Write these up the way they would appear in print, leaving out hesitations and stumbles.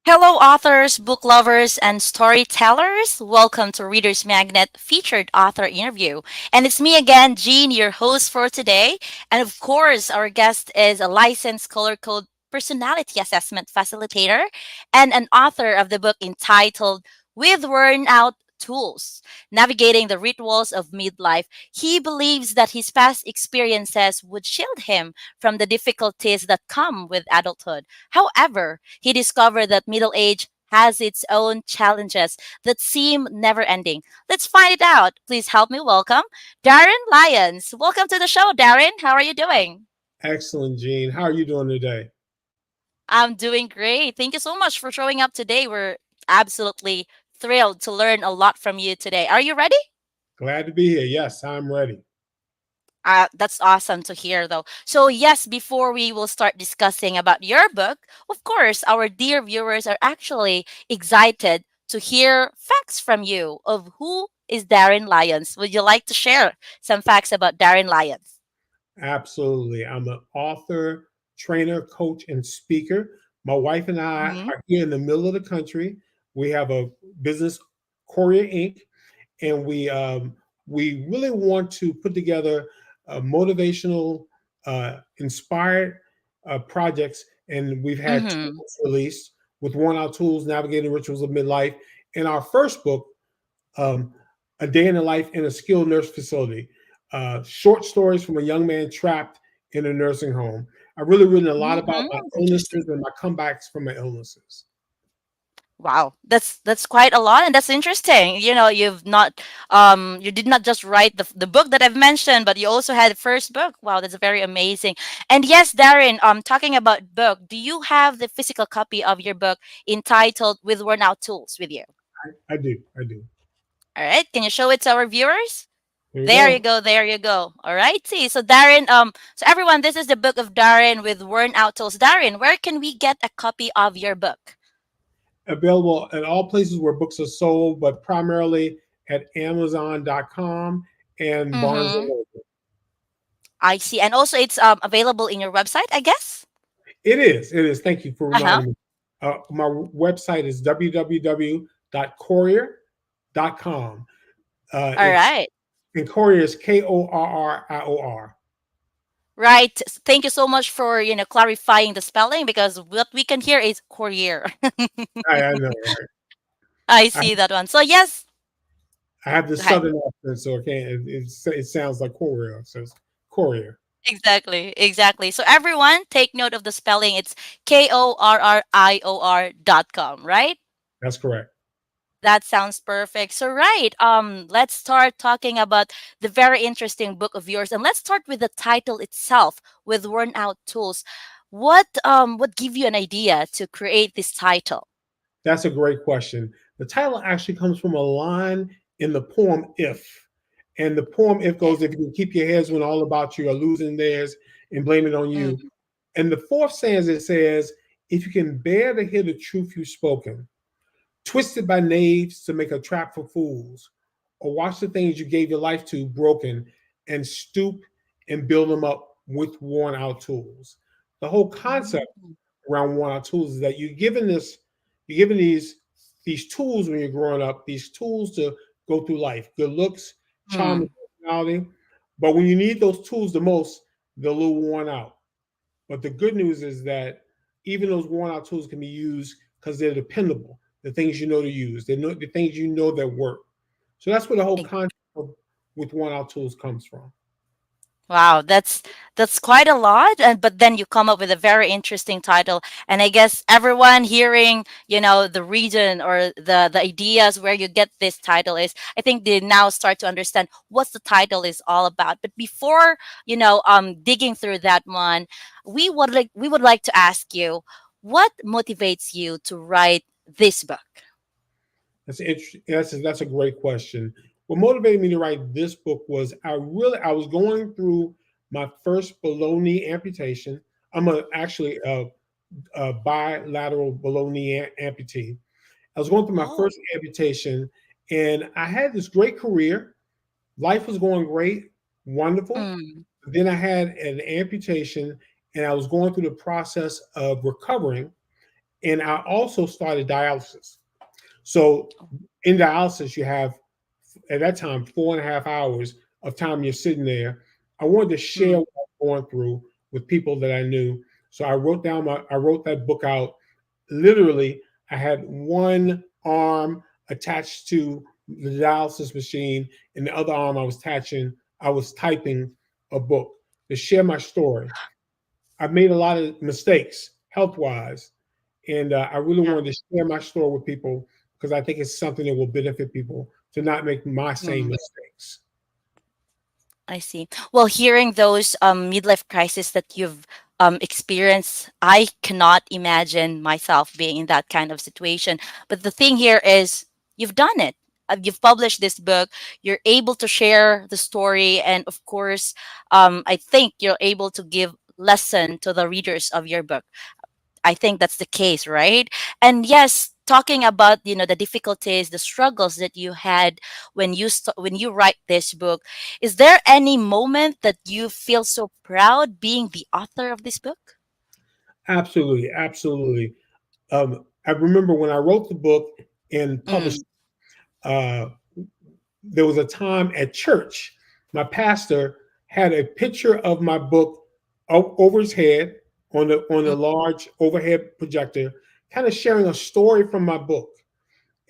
Hello, authors, book lovers, and storytellers. Welcome to Reader's Magnet featured author interview. And it's me again, Jean, your host for today. And of course, our guest is a licensed color code personality assessment facilitator and an author of the book entitled With Worn Out Tools Navigating the Rituals of Midlife. He believes that his past experiences would shield him from the difficulties that come with adulthood. However, he discovered that middle age has its own challenges that seem never ending. Let's find it out. Please help me welcome Darren Lyons. Welcome to the show, Darren. How are you doing? Excellent, Gene. How are you doing today? I'm doing great. Thank you so much for showing up today. We're absolutely thrilled to learn a lot from you today. Are you ready? Glad to be here. Yes, I'm ready. That's awesome to hear, though. So, yes, before we will start discussing about your book, of course, our dear viewers are actually excited to hear facts from you of who is Darren Lyons. Would you like to share some facts about Darren Lyons? Absolutely. I'm an author, trainer, coach, and speaker. My wife and I Hmm. are here in the middle of the country. We have a business, Courier Inc., and we really want to put together motivational, inspired projects. And we've had two Hmm. books released with Worn Out Tools, Navigating Rituals of Midlife. And our first book, um, A Day in the Life in a Skilled Nurse Facility, short stories from a young man trapped in a nursing home. I've really written a lot about my Interesting. illnesses and my comebacks from my illnesses. Wow, that's quite a lot, and that's interesting. You did not just write the book that I've mentioned, but you also had the first book. Wow, that's very amazing. And yes, Darren, talking about book, do you have the physical copy of your book entitled "With Worn Out Tools" with you? I do. I do. All right, can you show it to our viewers? There you There you go. go, there you go. All right, see, so Darren, so everyone, this is the book of Darren with Worn Out Tools. Darren, where can we get a copy of your book? Available at all places where books are sold, but primarily at Amazon.com and Barnes and Mm-hmm. Noble. I see. And also it's available in your website, I guess? It is. It is. Thank you for Uh-huh. reminding me. My website is www.courier.com. All It's right. and Courier is Korrior. Right. Thank you so much for, clarifying the spelling because what we can hear is courier. I know, right? I I, see that one. So yes, I have the go ahead. southern accent, so it sounds like Courier. So it's Courier. Exactly. Exactly. So everyone take note of the spelling. It's KORRIOR.com, right? That's correct. That sounds perfect. So right, let's start talking about the very interesting book of yours, and let's start with the title itself, with Worn Out Tools. What give you an idea to create this title? That's a great question. The title actually comes from a line in the poem If. And the poem If goes, if you can keep your heads when all about you are losing theirs and blame it on you. Mm, And the fourth stanza says, if you can bear to hear the truth you've spoken, twisted by knaves to make a trap for fools, or watch the things you gave your life to broken and stoop and build them up with worn out tools. The whole concept mm, around worn out tools is that you're given these tools when you're growing up, these tools to go through life, good looks, charm, and mm. personality. But when you need those tools the most, they're a little worn out. But the good news is that even those worn out tools can be used because they're dependable. The things you know to use, the things you know that work. So that's where the whole concept of, with worn out tools comes from. Wow, that's quite a lot, and but then you come up with a very interesting title, and I guess everyone hearing, the region or the ideas where you get this title is, I think they now start to understand what the title is all about. But before, digging through that one, we would like to ask you, what motivates you to write this book? That's a great question. What motivated me to write this book was I was going through my first below knee amputation. I'm actually a bilateral below knee amputee. I was going through my Oh. first amputation, and I had this great career. Life was going great, wonderful. Mm, Then I had an amputation, and I was going through the process of recovering. And I also started dialysis. So in dialysis, you have at that time 4.5 hours of time you're sitting there. I wanted to share Mm, what I was going through with people that I knew. So I wrote that book out. Literally, I had one arm attached to the dialysis machine, and the other arm I was typing a book to share my story. I've made a lot of mistakes health wise, and I really yeah. wanted to share my story with people because I think it's something that will benefit people to not make my same Mm. mistakes. I see. Well, hearing those midlife crisis that you've experienced, I cannot imagine myself being in that kind of situation. But the thing here is, you've done it. You've published this book. You're able to share the story, and of course, I think you're able to give lesson to the readers of your book. I think that's the case, right? And yes, talking about the difficulties, the struggles that you had when when you write this book, is there any moment that you feel so proud being the author of this book? Absolutely, absolutely. I remember when I wrote the book and published. Mm, Uh, there was a time at church, my pastor had a picture of my book over his head on a mm, large overhead projector, kind of sharing a story from my book.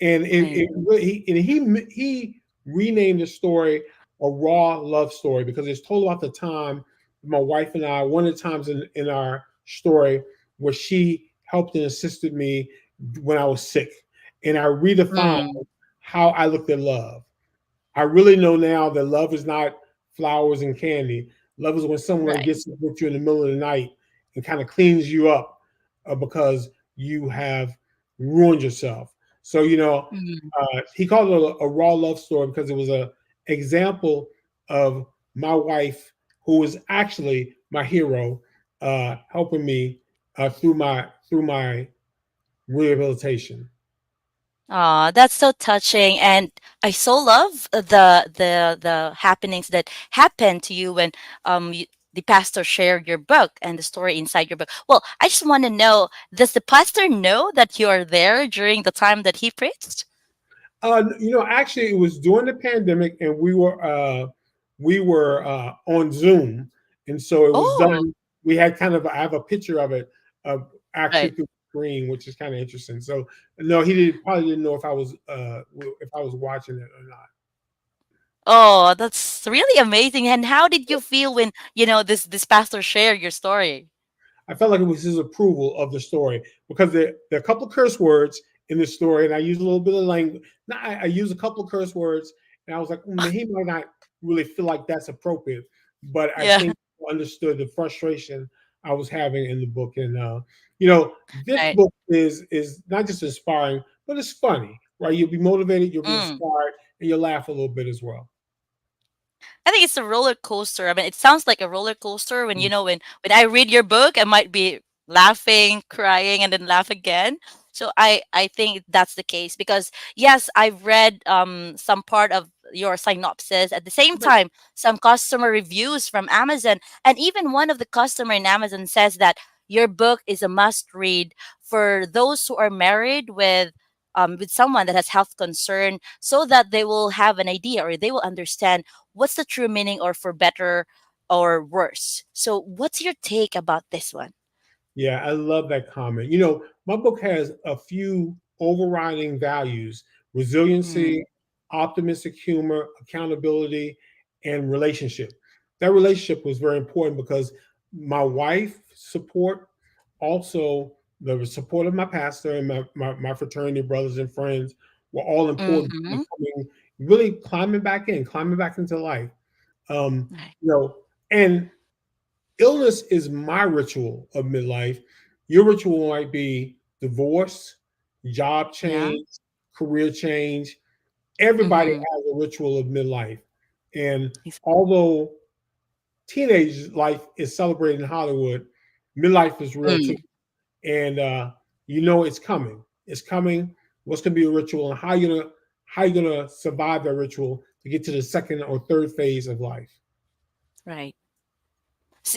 And right. it really, he renamed the story a raw love story because it's told about the time my wife and I, one of the times in our story where she helped and assisted me when I was sick, and I redefined Mm, how I looked at love. I really know now that love is not flowers and candy. Love is when someone right. gets with you in the middle of the night and kind of cleans you up because you have ruined yourself. So Mm. he called it a raw love story because it was a example of my wife, who was actually my hero, helping me through my rehabilitation. That's so touching, and I so love the happenings that happened to you when the pastor shared your book and the story inside your book. Well, I just want to know: does the pastor know that you are there during the time that he preached? Actually, it was during the pandemic, and we were on Zoom, and so it was Oh, done. We had I have a picture of it, actually right. through the screen, which is kind of interesting. So no, he didn't probably didn't know if I was watching it or not. Oh, that's really amazing. And how did you feel when this pastor shared your story? I felt like it was his approval of the story because there are a couple of curse words in the story, and I use a little bit of language. Now, I use a couple of curse words, and I was like, he might not really feel like that's appropriate, but I Yeah, think he understood the frustration I was having in the book, and you know, this right. book is not just inspiring, but it's funny, right? You'll be motivated, you'll be Mm. inspired, and you'll laugh a little bit as well. I think it's a roller coaster. I mean, it sounds like a roller coaster when Mm. when I read your book, I might be laughing, crying, and then laugh again. So I think that's the case because yes, I've read some part of your synopsis. At the same time, some customer reviews from Amazon, and even one of the customer in Amazon says that your book is a must read for those who are married with someone that has health concern, so that they will have an idea or they will understand what's the true meaning, or for better or worse. So what's your take about this one? Yeah, I love that comment. My book has a few overriding values: Mm, resiliency, optimistic humor, accountability, and relationship. That relationship was very important because my wife support, also the support of my pastor and my fraternity brothers and friends were all important in mm-hmm. really climbing back into life. Um, Right. and illness is my ritual of midlife. Your ritual might be divorce, job Yeah. change, career change. Everybody Mm-hmm. has a ritual of midlife. And Ex- although teenage life is celebrated in Hollywood, midlife is real too. Mm, And it's coming. It's coming. What's gonna be a ritual, and how you gonna survive that ritual to get to the second or third phase of life. right.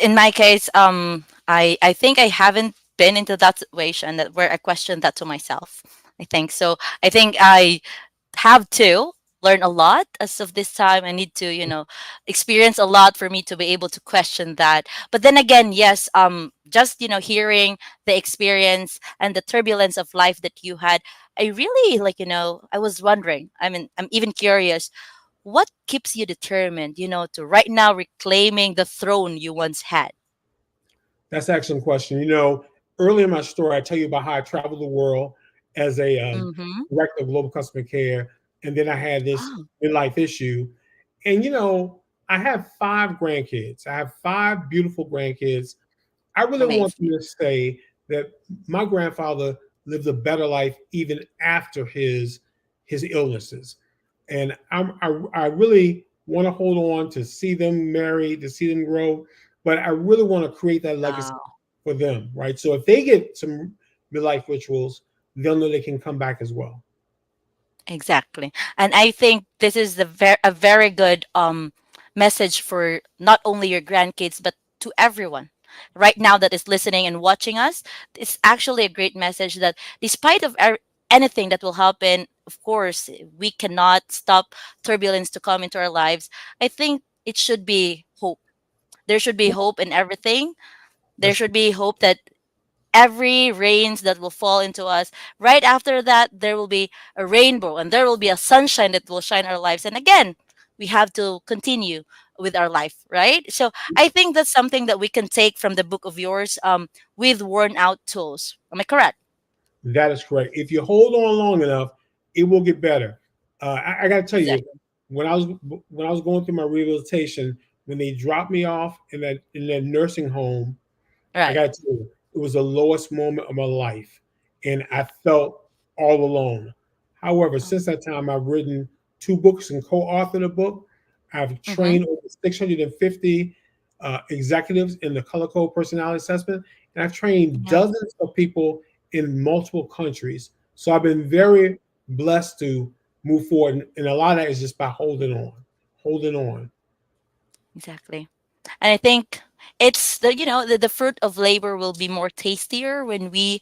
In my case, I think I haven't. been into that situation that where I questioned that to myself. I think so. I think I have to learn a lot as of this time. I need to, experience a lot for me to be able to question that. But then again, yes, just hearing the experience and the turbulence of life that you had, I really like, I was wondering. I mean, I'm even curious. What keeps you determined, to right now reclaiming the throne you once had? That's an excellent question. Early in my story, I tell you about how I traveled the world as a Mm-hmm. director of global customer care, and then I had this Oh, midlife issue. And I have 5 grandkids. I have 5 beautiful grandkids. I really want them amazing. to say that my grandfather lived a better life even after his illnesses, and I really want to hold on to see them married, to see them grow, but I really want to create that legacy Wow. for them, right? So if they get some midlife rituals, they'll know they can come back as well. Exactly. And I think this is a very good message for not only your grandkids but to everyone right now that is listening and watching us. It's actually a great message that despite of anything that will happen, of course, we cannot stop turbulence to come into our lives. I think it should be hope. There should be hope in everything. There That's should be hope that every rains that will fall into us, right after that there will be a rainbow and there will be a sunshine that will shine our lives, and again we have to continue with our life, right? So I think that's something that we can take from the book of yours, with worn out tools. Am I correct? That is correct. If you hold on long enough, it will get better. I got to tell you, Exactly. when I was going through my rehabilitation, when they dropped me off in that nursing home, I Right. got to tell you, it was the lowest moment of my life, and I felt all alone. However, since that time, I've written 2 books and co-authored a book. I've Mm-hmm. trained over 650 executives in the color code personality assessment, and I've trained Yeah, dozens of people in multiple countries. So I've been very blessed to move forward, and a lot of that is just by holding on. exactly. And I think it's the fruit of labor will be more tastier when we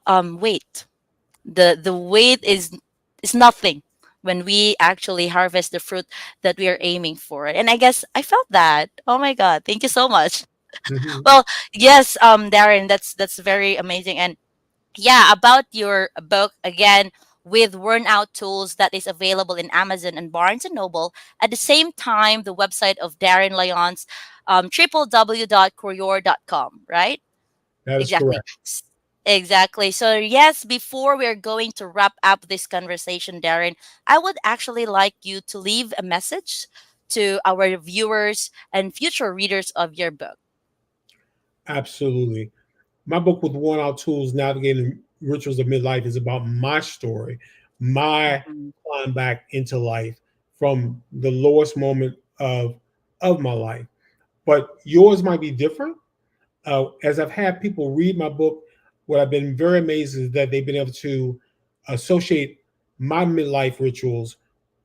wait. The wait is nothing when we actually harvest the fruit that we are aiming for. And I guess I felt that. Oh my god, thank you so much. Mhm. Well, yes, Darren, that's very amazing. And yeah, about your book again, with worn out tools, that is available in Amazon and Barnes and Noble. At the same time, the website of Darren Lyons, www.courier.com, right? That is Exactly. correct. Exactly. So, yes, before we're going to wrap up this conversation, Darren, I would actually like you to leave a message to our viewers and future readers of your book. Absolutely. My book with worn out tools, navigating rituals of midlife, is about my story, my Mhm. climb back into life from the lowest moment of my life. But yours might be different. As I've had people read my book, what I've been very amazed is that they've been able to associate my midlife rituals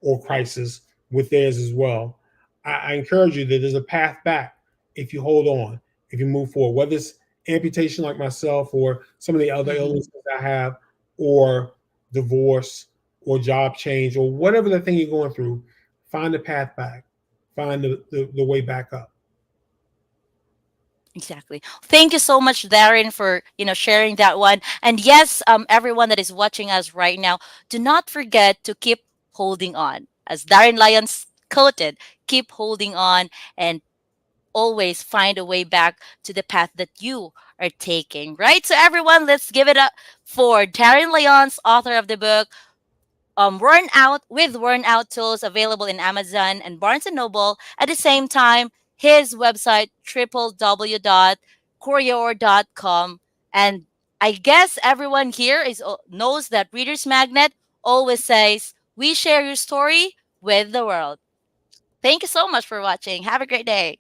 or crisis with theirs as well. I encourage you that there's a path back if you hold on, if you move forward, whether it's amputation like myself or some of the other Mhm. illnesses I have, or divorce or job change or whatever the thing you're going through, find the path back, find the way back up. Exactly. Thank you so much, Darren, for sharing that one. And yes, everyone that is watching us right now, do not forget to keep holding on. As Darren Lyons quoted, keep holding on and always find a way back to the path that you are taking. Right. So everyone, let's give it up for Darren Lyons, author of the book worn out with worn out tools, available in Amazon and Barnes and Noble. At the same time, his website www.courier.com. And I guess everyone here knows that Reader's Magnet always says, "We share your story with the world." Thank you so much for watching. Have a great day.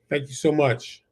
Thank you so much.